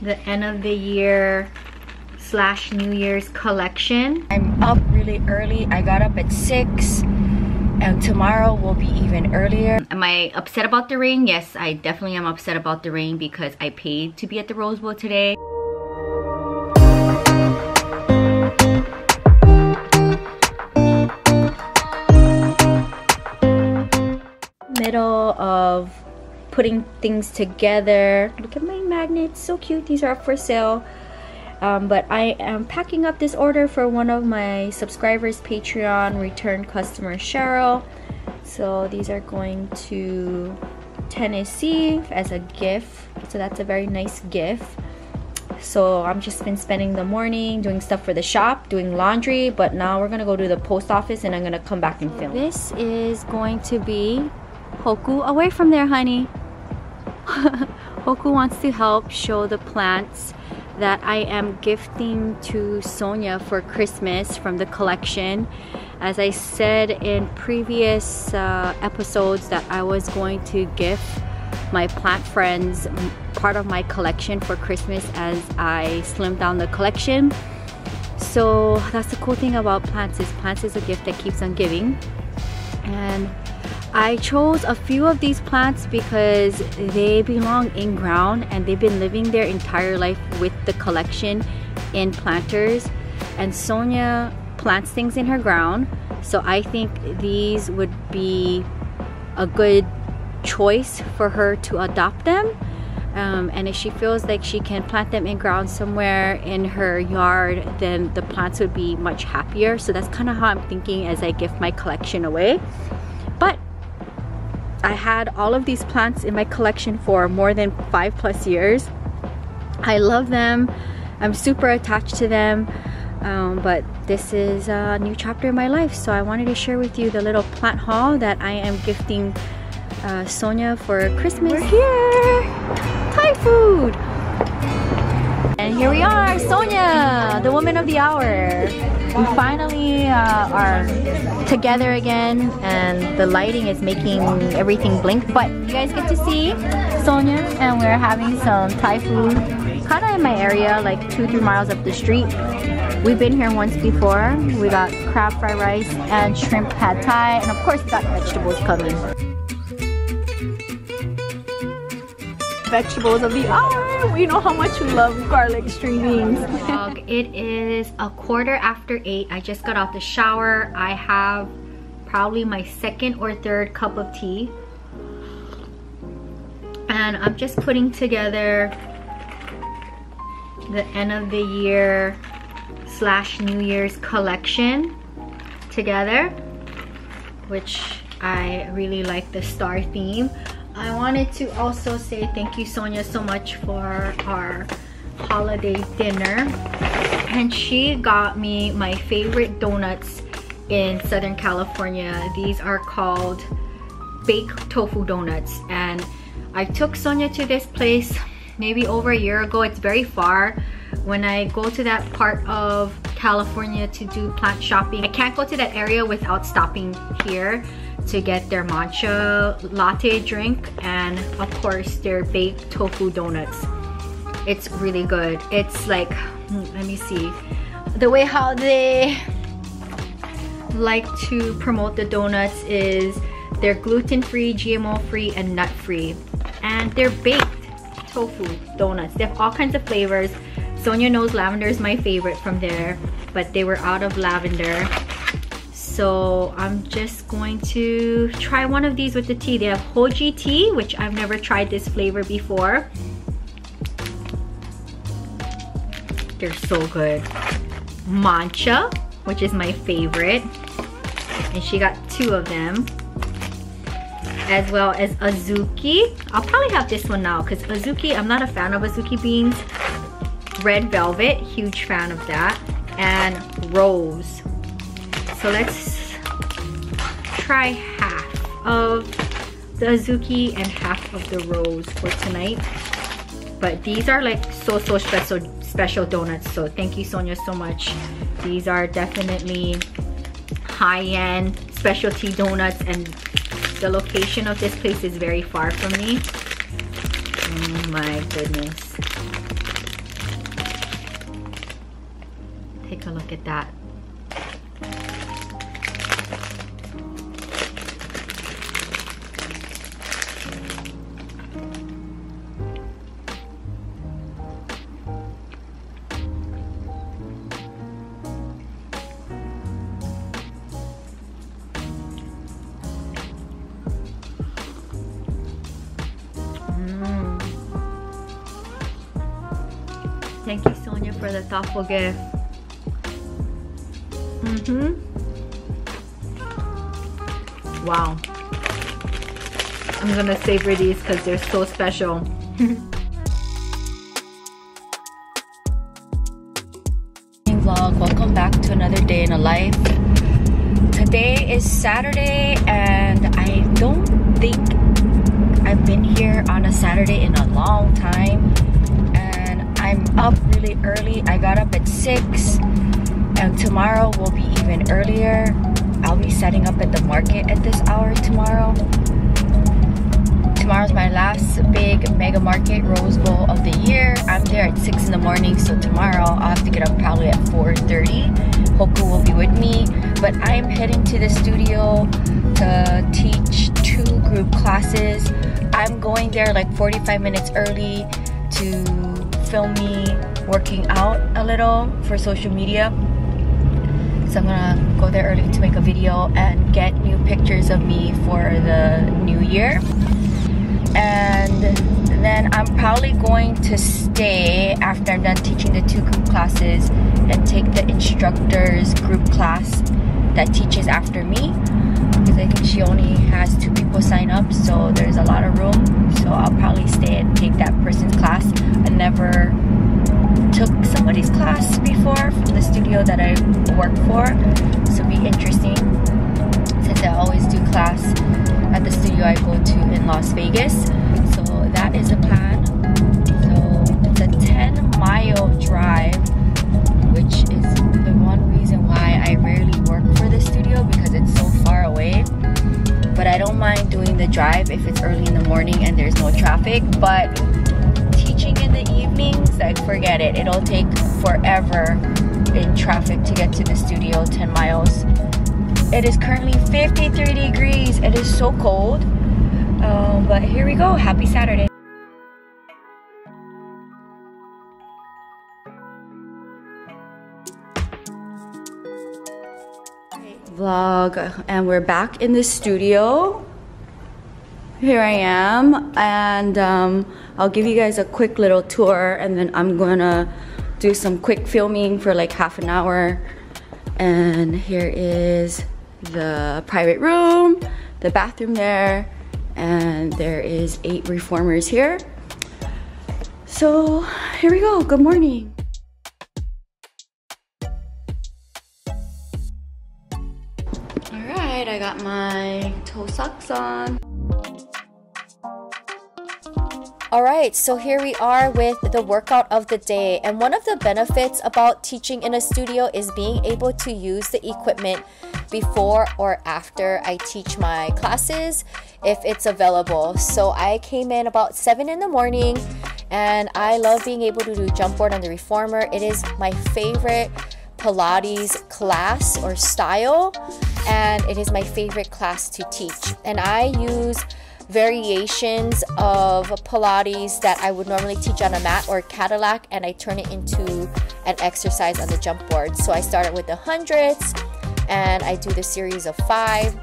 the end of the year / New Year's collection. I'm up really early. I got up at 6 and tomorrow will be even earlier. Am I upset about the rain? Yes, I definitely am upset about the rain because I paid to be at the Rose Bowl today. Middle of putting things together. Look at my magnets, so cute. These are up for sale. But I am packing up this order for one of my subscribers, Patreon return customer Cheryl. So these are going to Tennessee as a gift. So that's a very nice gift. So I've just been spending the morning doing stuff for the shop, doing laundry, but now we're gonna go to the post office and I'm gonna come back and film. This is going to be Hoku. Away from there, honey. Hoku wants to help show the plants that I am gifting to Sonia for Christmas from the collection. As I said in previous episodes that I was going to gift my plant friends part of my collection for Christmas as I slimmed down the collection. So that's the cool thing about plants is a gift that keeps on giving. And I chose a few of these plants because they belong in ground and they've been living their entire life with the collection in planters. And Sonia plants things in her ground, so I think these would be a good choice for her to adopt them. And if she feels like she can plant them in ground somewhere in her yard, then the plants would be much happier. So that's kind of how I'm thinking as I gift my collection away. But I had all of these plants in my collection for more than 5+ years. I love them. I'm super attached to them. But this is a new chapter in my life, so I wanted to share with you the little plant haul that I am gifting Sonia for Christmas. We're here! Thai food! And here we are, Sonia, the woman of the hour. We finally are together again, and the lighting is making everything blink, but you guys get to see Sonia, and we're having some Thai food kind of in my area, like 2-3 miles up the street. We've been here once before. We got crab fried rice and shrimp pad thai, and of course we got vegetables coming. Vegetables of the hour. We know how much we love garlic string beans. It is 8:15. I just got out the shower. I have probably my 2nd or 3rd cup of tea, and I'm just putting together the end of the year / New Year's collection together, which I really like the star theme. I wanted to also say thank you, Sonia, so much for our holiday dinner. And she got me my favorite donuts in Southern California. These are called baked tofu donuts. And I took Sonia to this place maybe over a year ago. It's very far. When I go to that part of California to do plant shopping, I can't go to that area without stopping here to get their matcha latte drink and of course their baked tofu donuts. It's really good. It's like, let me see, the way how they like to promote the donuts is they're gluten-free, GMO-free, and nut-free, and they're baked tofu donuts. They have all kinds of flavors. Sonia knows lavender is my favorite from there, but they were out of lavender. So I'm just going to try one of these with the tea. They have Hoji tea, which I've never tried this flavor before. They're so good. Matcha, which is my favorite. And she got 2 of them. As well as Azuki. I'll probably have this one now because Azuki, I'm not a fan of Azuki beans. Red velvet, huge fan of that. And rose. So let's try half of the Azuki and half of the rose for tonight. But these are like so special donuts. So thank you, Sonia, so much. These are definitely high-end specialty donuts, and the location of this place is very far from me. Oh my goodness. Take a look at that. Thank you, Sonia, for the thoughtful gift. Wow. I'm gonna savor these because they're so special. Vlog, welcome back to another day in a life. Today is Saturday and I don't think I've been here on a Saturday in a long time. I'm up really early. I got up at 6 and tomorrow will be even earlier. I'll be setting up at the market at this hour tomorrow. Tomorrow's my last big mega market Rose Bowl of the year. I'm there at 6 in the morning, so tomorrow I'll have to get up probably at 4:30. Hoku will be with me, but I am heading to the studio to teach 2 group classes. I'm going there like 45 minutes early to film me working out a little for social media. So I'm gonna go there early to make a video and get new pictures of me for the new year. And then I'm probably going to stay after I'm done teaching the 2 group classes and take the instructor's group class that teaches after me, because I think she only has 2 people sign up, so there's a lot of room. So I'll probably stay and take that person's class. I never took somebody's class before from the studio that I work for, so it'll be interesting since I always do class at the studio I go to in Las Vegas. So that is a plan. So it's a 10-mile drive, which is the one reason why I rarely work for the studio, because it's so far away. But I don't mind doing the drive if it's early in the morning and there's no traffic. But teaching in the evenings, like, forget it. It'll take forever in traffic to get to the studio, 10 miles. It is currently 53 degrees. It is so cold. But here we go. Happy Saturday. Vlog, and we're back in the studio. Here I am, and I'll give you guys a quick little tour, and then I'm gonna do some quick filming for like half an hour. And here is the private room, the bathroom there, and there is 8 reformers here. So here we go. Good morning. Alright, I got my toe socks on. Alright, so here we are with the workout of the day, and one of the benefits about teaching in a studio is being able to use the equipment before or after I teach my classes if it's available. So I came in about 7 in the morning, and I love being able to do jump board on the reformer. It is my favorite Pilates class or style, and it is my favorite class to teach. And I use variations of Pilates that I would normally teach on a mat or Cadillac, and I turn it into an exercise on the jump board. So I started with the hundreds and I do the series of 5.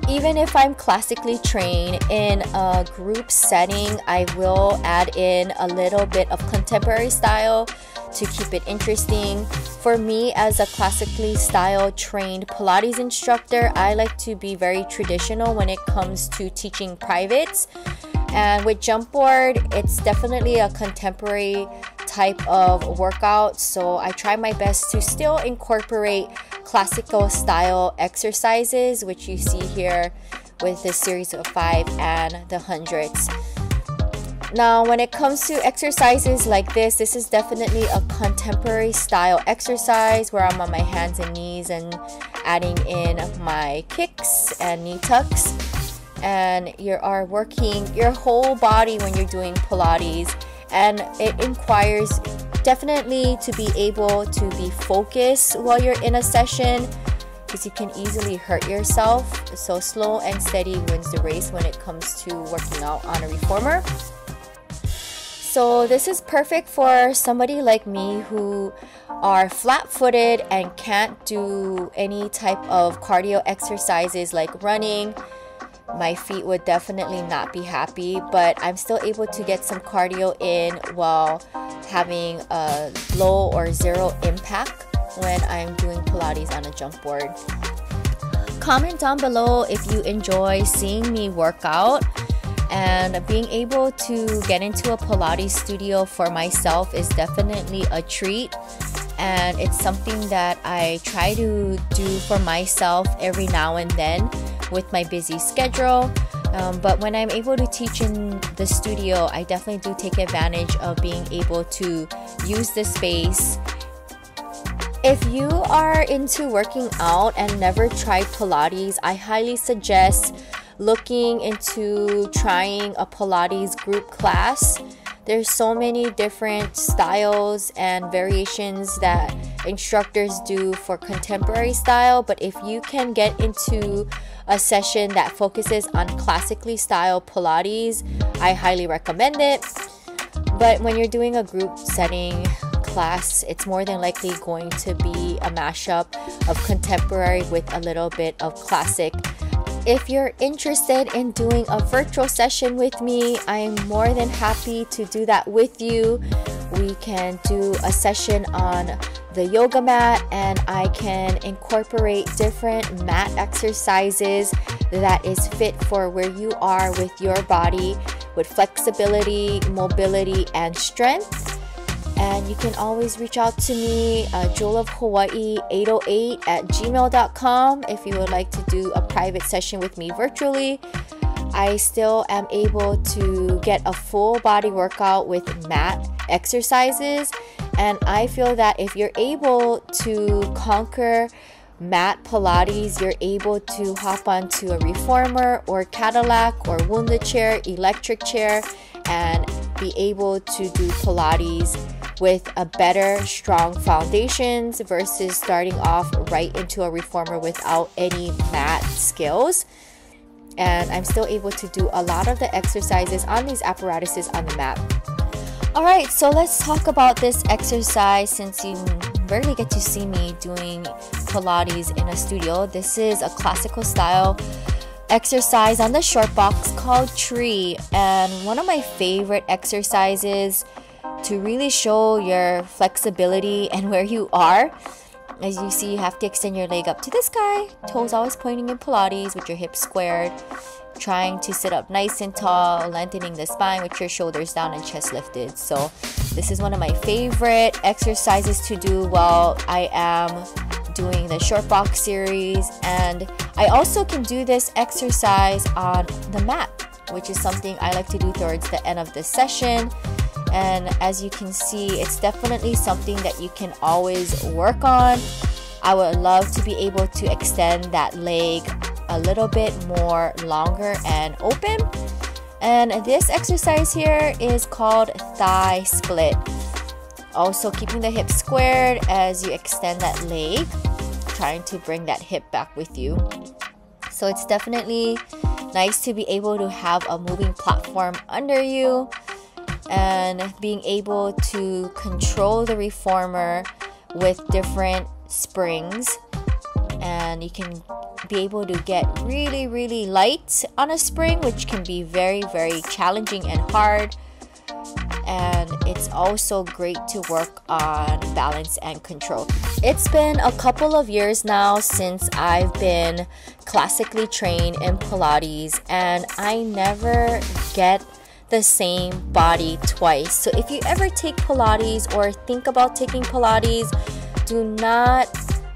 Even if I'm classically trained in a group setting, I will add in a little bit of contemporary style to keep it interesting. For me, as a classically style trained Pilates instructor, I like to be very traditional when it comes to teaching privates. And with jump board, it's definitely a contemporary type of workout, so I try my best to still incorporate classical style exercises, which you see here with the series of 5 and the hundreds. Now, when it comes to exercises like this is definitely a contemporary style exercise where I'm on my hands and knees and adding in my kicks and knee tucks. And you are working your whole body when you're doing Pilates, and it requires Definitely to be able to be focused while you're in a session, because you can easily hurt yourself. So slow and steady wins the race when it comes to working out on a reformer. So this is perfect for somebody like me who are flat-footed and can't do any type of cardio exercises like running. My feet would definitely not be happy, but I'm still able to get some cardio in while having a low or zero impact when I'm doing Pilates on a jump board. Comment down below if you enjoy seeing me work out. And being able to get into a Pilates studio for myself is definitely a treat. And it's something that I try to do for myself every now and then with my busy schedule. But when I'm able to teach in the studio, I definitely do take advantage of being able to use the space. If you are into working out and never tried Pilates, I highly suggest looking into trying a Pilates group class. There's so many different styles and variations that instructors do for contemporary style, but if you can get into a session that focuses on classically styled Pilates, I highly recommend it. But when you're doing a group setting class, it's more than likely going to be a mashup of contemporary with a little bit of classic. If you're interested in doing a virtual session with me, I'm more than happy to do that with you. We can do a session on the yoga mat, and I can incorporate different mat exercises that is fit for where you are with your body, with flexibility, mobility, and strength. And you can always reach out to me, jewelofhawaii808@gmail.com, if you would like to do a private session with me virtually. I still am able to get a full body workout with mat exercises, and I feel that if you're able to conquer mat Pilates, you're able to hop onto a reformer or Cadillac or wounded chair, electric chair, and be able to do Pilates with a better, strong foundations versus starting off right into a reformer without any mat skills. And I'm still able to do a lot of the exercises on these apparatuses on the mat. Alright, so let's talk about this exercise since you rarely get to see me doing Pilates in a studio. This is a classical style exercise on the short box called Tree, and one of my favorite exercises to really show your flexibility and where you are. As you see, you have to extend your leg up to the sky, toes always pointing in Pilates with your hips squared, trying to sit up nice and tall, lengthening the spine with your shoulders down and chest lifted. So this is one of my favorite exercises to do while I am doing the short box series. And I also can do this exercise on the mat, which is something I like to do towards the end of the session. And as you can see, it's definitely something that you can always work on. I would love to be able to extend that leg a little bit more longer and open. And this exercise here is called thigh split. Also keeping the hips squared as you extend that leg, trying to bring that hip back with you. So it's definitely nice to be able to have a moving platform under you and being able to control the reformer with different springs. And you can be able to get really light on a spring, which can be very challenging and hard. And it's also great to work on balance and control. It's been a couple of years now since I've been classically trained in Pilates, and I never get the same body twice. So if you ever take Pilates or think about taking Pilates, do not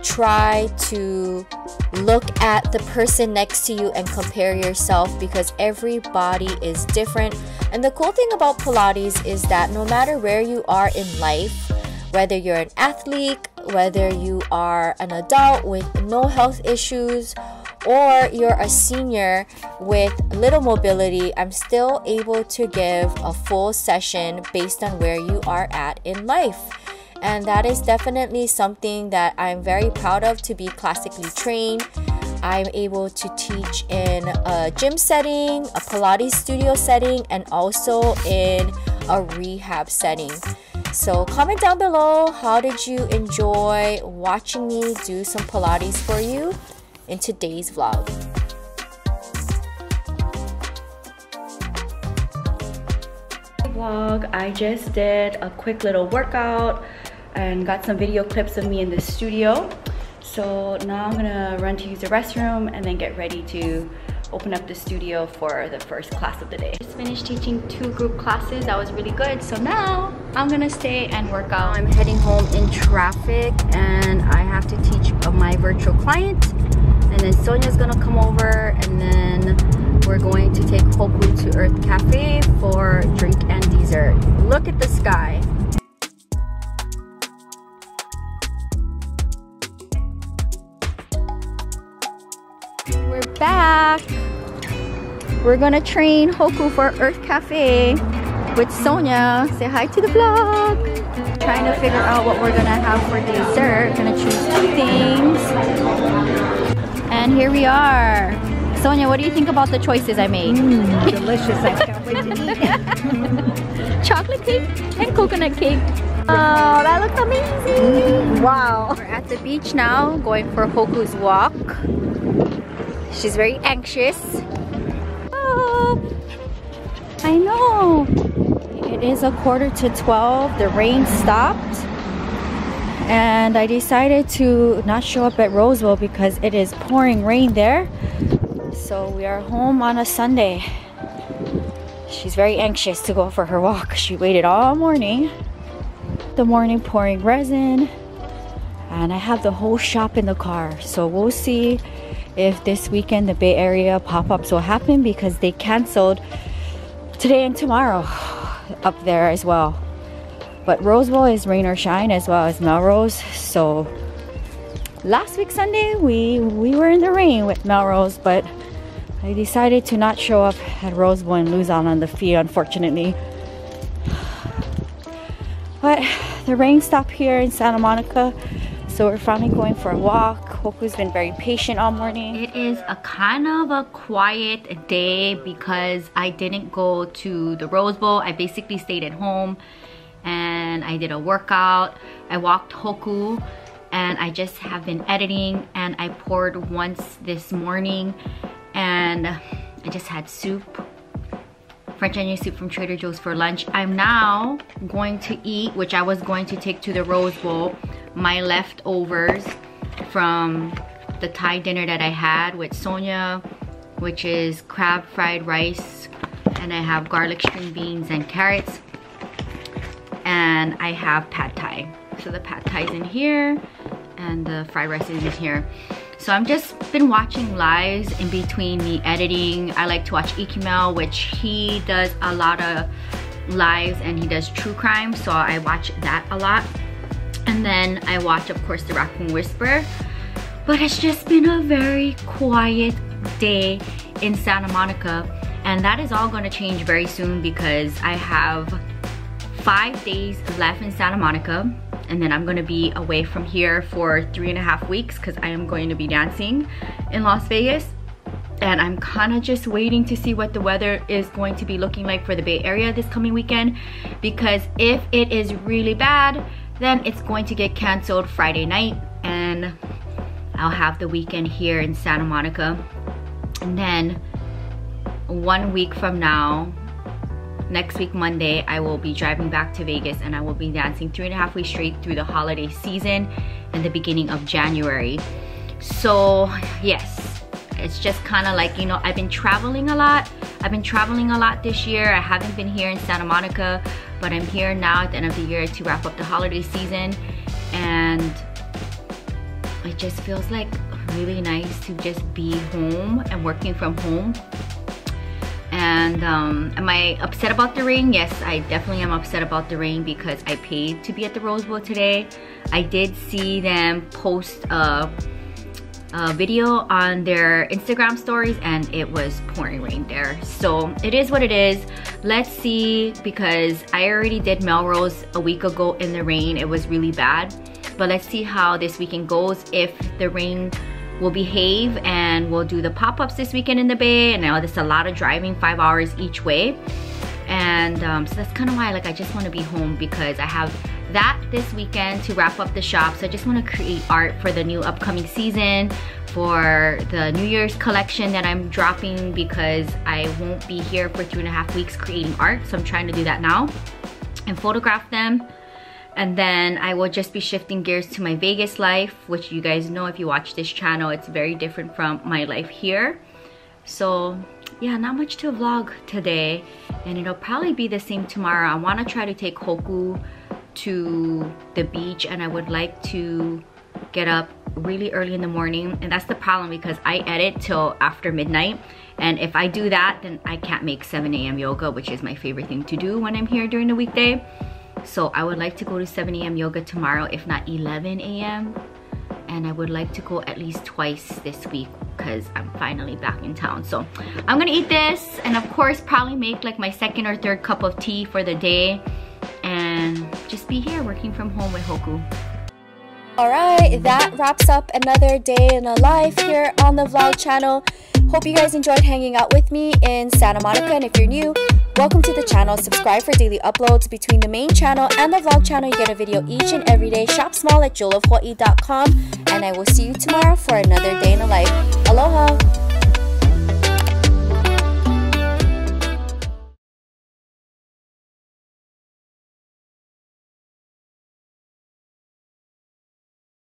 try to look at the person next to you and compare yourself, because every body is different. And the cool thing about Pilates is that no matter where you are in life, whether you're an athlete, whether you are an adult with no health issues, or you're a senior with little mobility, I'm still able to give a full session based on where you are at in life. And that is definitely something that I'm very proud of, to be classically trained. I'm able to teach in a gym setting, a Pilates studio setting, and also in a rehab setting. So comment down below, how did you enjoy watching me do some Pilates for you in today's vlog? I just did a quick little workout and got some video clips of me in the studio. So now I'm gonna run to use the restroom and then get ready to open up the studio for the first class of the day. Just finished teaching 2 group classes. That was really good. So now I'm gonna stay and work out. I'm heading home in traffic and I have to teach my virtual client. And then Sonia's gonna come over and then we're going to take Hoku to Earth Cafe for drink and dessert. Look at the sky. We're back. We're gonna train Hoku for Earth Cafe with Sonia. Say hi to the vlog. Trying to figure out what we're gonna have for dessert. Gonna choose 2 things. And here we are. Sonia, what do you think about the choices I made? Delicious. I can't wait to eat. Chocolate cake and coconut cake. Oh, that looks amazing. Wow. We're at the beach now, going for Hoku's walk. She's very anxious. Oh, I know. It is 11:45. The rain stopped. And I decided to not show up at Roseville because it is pouring rain there. So we are home on a Sunday. She's very anxious to go for her walk. She waited all morning. The morning pouring resin. And I have the whole shop in the car. So we'll see if this weekend the Bay Area pop-ups will happen, because they canceled today and tomorrow up there as well. But Roseville is rain or shine, as well as Melrose. So last week Sunday we were in the rain with Melrose, but I decided to not show up at Roseville and lose out on the fee, unfortunately. But the rain stopped here in Santa Monica, so we're finally going for a walk. Hoku's been very patient all morning. It is a kind of a quiet day because I didn't go to the Rose Bowl. I basically stayed at home and I did a workout. I walked Hoku and I just have been editing, and I poured once this morning and I just had soup, French onion soup from Trader Joe's for lunch. I'm now going to eat, which I was going to take to the Rose Bowl, my leftovers from the Thai dinner that I had with Sonia, which is crab fried rice, and I have garlic string beans and carrots, and I have pad thai. So the pad thai is in here and the fried rice is in here. So I'm just been watching lives in between me editing. I like to watch Ikimel, which he does a lot of lives and he does true crime, so I watch that a lot. And then I watch, of course, the Raccoon Whisperer. But it's just been a very quiet day in Santa Monica, and that is all going to change very soon because I have 5 days left in Santa Monica, and then I'm going to be away from here for 3.5 weeks because I am going to be dancing in Las Vegas. And I'm kind of just waiting to see what the weather is going to be looking like for the Bay Area this coming weekend, because if it is really bad, then it's going to get canceled Friday night and I'll have the weekend here in Santa Monica. And then 1 week from now, next week Monday, I will be driving back to Vegas and I will be dancing 3.5 weeks straight through the holiday season and the beginning of January. So yes, it's just kind of like, you know, I've been traveling a lot. I've been traveling a lot this year. I haven't been here in Santa Monica, but I'm here now at the end of the year to wrap up the holiday season, and it just feels like really nice to just be home and working from home. And am I upset about the rain? Yes, I definitely am upset about the rain because I paid to be at the Rose Bowl today. I did see them post a video on their Instagram stories, and it was pouring rain there. So it is what it is. Let's see, because I already did Melrose a week ago in the rain. It was really bad. But let's see how this weekend goes, if the rain will behave, and we'll do the pop-ups this weekend in the Bay. And now there's a lot of driving, 5 hours each way. And so that's kind of why I just want to be home, because I have that this weekend to wrap up the shop. So I just want to create art for the new upcoming season, for the New Year's collection that I'm dropping, because I won't be here for 3.5 weeks creating art. So I'm trying to do that now and photograph them. And then I will just be shifting gears to my Vegas life, which you guys know if you watch this channel, it's very different from my life here. So yeah, not much to vlog today, and it'll probably be the same tomorrow. I want to try to take Hoku to the beach, and I would like to get up really early in the morning. And that's the problem, because I edit till after midnight, and if I do that, then I can't make 7 a.m. yoga, which is my favorite thing to do when I'm here during the weekday. So I would like to go to 7 a.m. yoga tomorrow, if not 11 a.m. And I would like to go at least twice this week, because I'm finally back in town. So I'm gonna eat this, and of course probably make like my 2nd or 3rd cup of tea for the day, and just be here working from home with Hoku. Alright, that wraps up another day in a life here on the vlog channel. Hope you guys enjoyed hanging out with me in Santa Monica, and if you're new, welcome to the channel. Subscribe for daily uploads. Between the main channel and the vlog channel, you get a video each and every day. Shop small at jewelofhawaii.com, and I will see you tomorrow for another day in the life.